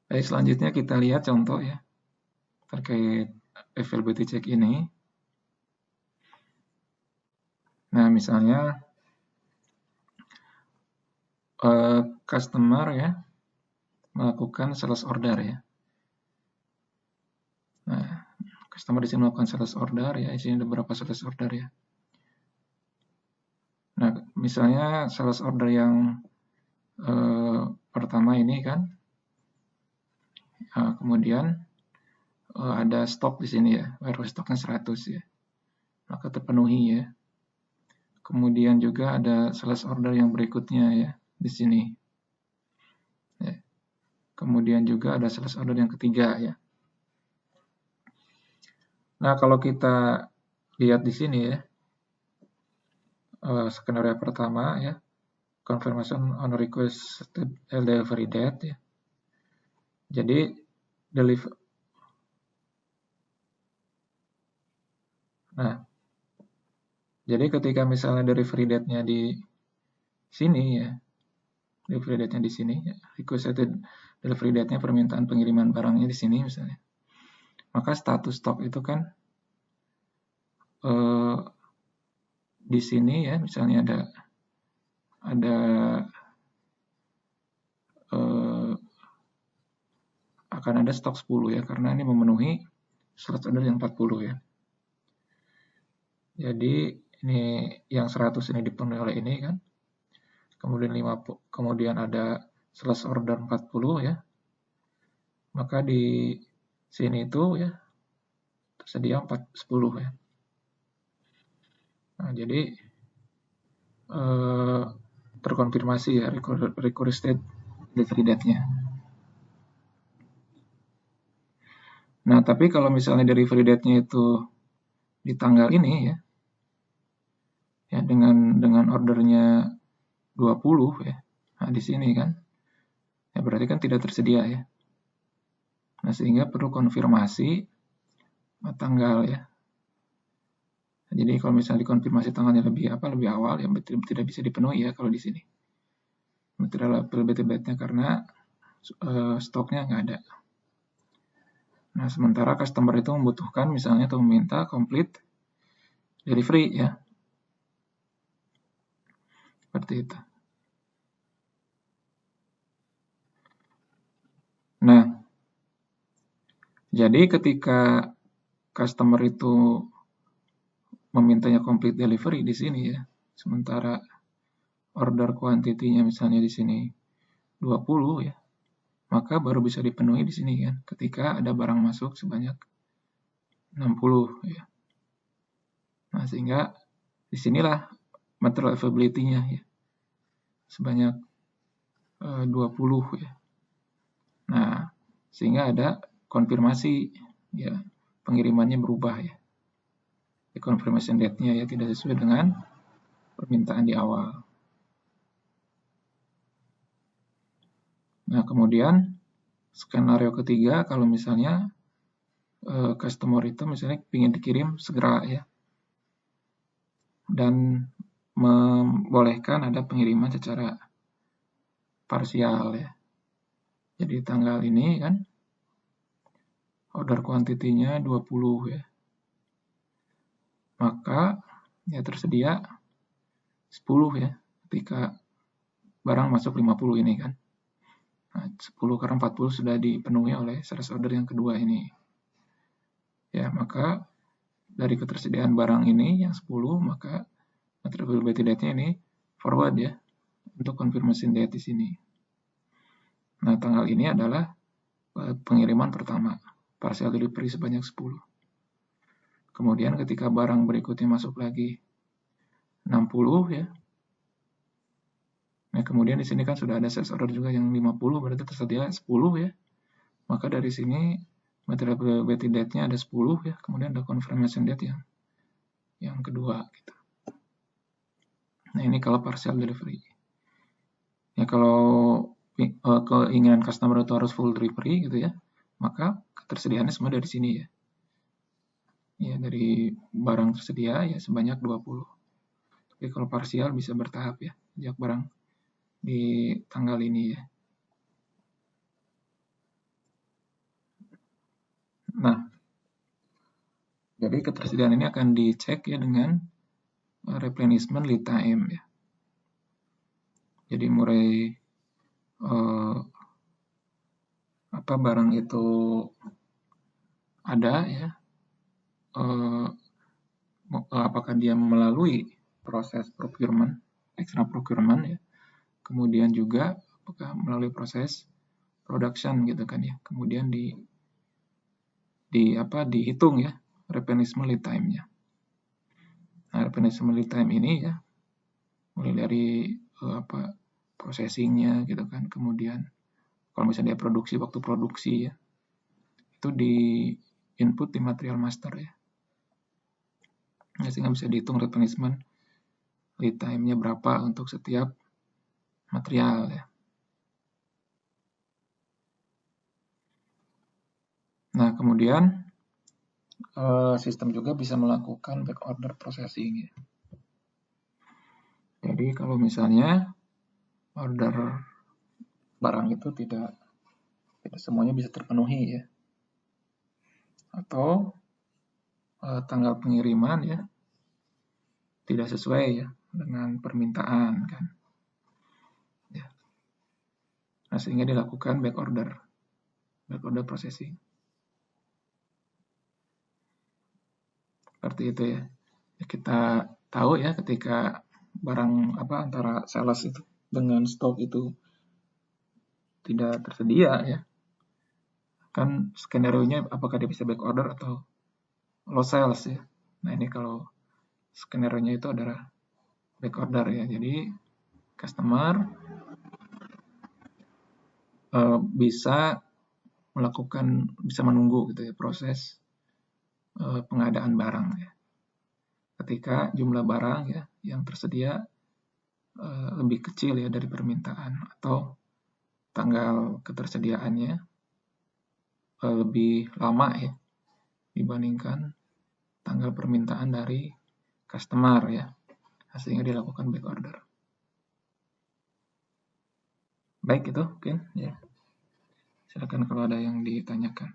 Baik, selanjutnya kita lihat contoh ya terkait availability check ini. Nah, misalnya customer ya melakukan sales order ya. Nah, customer di sini melakukan sales order ya, di sini ada beberapa sales order ya. Nah, misalnya sales order yang pertama ini kan, kemudian ada stok di sini ya, warehouse stoknya 100 ya, maka terpenuhi ya. Kemudian juga ada sales order yang berikutnya ya di sini. Ya. Kemudian juga ada sales order yang ketiga ya. Nah, kalau kita lihat di sini ya, skenario pertama ya, confirmation on requested delivery date ya. Jadi jadi ketika misalnya delivery date-nya di sini ya, delivery date-nya di sini, ya, requested delivery date-nya permintaan pengiriman barangnya di sini misalnya. Maka status stok itu kan di sini ya, misalnya ada akan ada stok 10 ya, karena ini memenuhi slot order yang 40 ya. Jadi ini yang 100 ini dipenuhi oleh ini kan. Kemudian 50, kemudian ada slot order 40 ya. Maka di sini itu ya tersedia 10 ya. Nah, jadi terkonfirmasi ya requested delivery date-nya. Nah, tapi kalau misalnya delivery date-nya itu di tanggal ini ya dengan ordernya 20 ya. Nah, di sini kan ya berarti kan tidak tersedia ya. Nah, sehingga perlu konfirmasi tanggal ya. Nah, jadi kalau misalnya dikonfirmasi tanggalnya lebih awal ya tidak bisa dipenuhi ya kalau di sini. Material availability date-nya karena stoknya nggak ada. Nah, sementara customer itu membutuhkan misalnya atau meminta complete delivery ya. Seperti itu. Nah, jadi ketika customer itu memintanya complete delivery di sini ya, sementara order quantity-nya misalnya di sini 20 ya, maka baru bisa dipenuhi di sini kan, ketika ada barang masuk sebanyak 60 ya. Nah, sehingga disinilah material availability-nya ya, sebanyak 20 ya. Nah, sehingga ada konfirmasi ya, pengirimannya berubah ya. Confirmation date-nya ya tidak sesuai dengan permintaan di awal. Nah, kemudian skenario ketiga kalau misalnya customer itu misalnya ingin dikirim segera ya, dan membolehkan ada pengiriman secara parsial ya. Jadi tanggal ini kan order quantity-nya 20 ya. Maka ya tersedia 10 ya ketika barang masuk 50 ini kan. Nah, 10 karena 40 sudah dipenuhi oleh sales order yang kedua ini. Ya, maka dari ketersediaan barang ini yang 10, maka material availability date-nya ini forward ya untuk confirmation date di sini. Nah, tanggal ini adalah pengiriman pertama, partial delivery sebanyak 10. Kemudian ketika barang berikutnya masuk lagi 60 ya. Nah, kemudian di sini kan sudah ada sales order juga yang 50, berarti tersedia 10 ya. Maka dari sini material availability date-nya ada 10 ya, kemudian ada confirmation date yang kedua gitu. Nah, ini kalau partial delivery. Ya, kalau keinginan customer itu harus full delivery gitu ya, maka ketersediaannya semua dari sini ya. Ya, dari barang tersedia ya sebanyak 20. Tapi kalau parsial bisa bertahap ya, sejak barang di tanggal ini ya. Jadi ketersediaan ini akan dicek ya dengan replenishment lead time ya. Jadi mulai barang itu ada ya, apakah dia melalui proses procurement, extra procurement ya, kemudian juga apakah melalui proses production gitu kan ya, kemudian dihitung ya replenishment lead time-nya. Nah, replenishment lead time ini ya mulai dari processing-nya gitu kan, kemudian kalau misalnya dia produksi, waktu produksi ya, itu di input di material master ya. Nah, sehingga bisa dihitung replenishment lead time-nya berapa untuk setiap material ya. Nah, kemudian sistem juga bisa melakukan back order processing ya. Jadi kalau misalnya order barang itu tidak semuanya bisa terpenuhi ya, atau tanggal pengiriman ya tidak sesuai ya dengan permintaan kan ya. Nah, sehingga dilakukan back order processing seperti itu ya. Kita tahu ya ketika barang antara sales itu dengan stok itu tidak tersedia ya, kan skenario-nya apakah dia bisa back order atau low sales ya. Nah, ini kalau skenario-nya itu adalah back order ya. Jadi customer bisa menunggu gitu ya proses pengadaan barang ya. Ketika jumlah barang ya yang tersedia lebih kecil ya dari permintaan, atau tanggal ketersediaannya lebih lama ya dibandingkan tanggal permintaan dari customer ya, sehingga dilakukan back order. Baik, itu mungkin ya. Silakan kalau ada yang ditanyakan.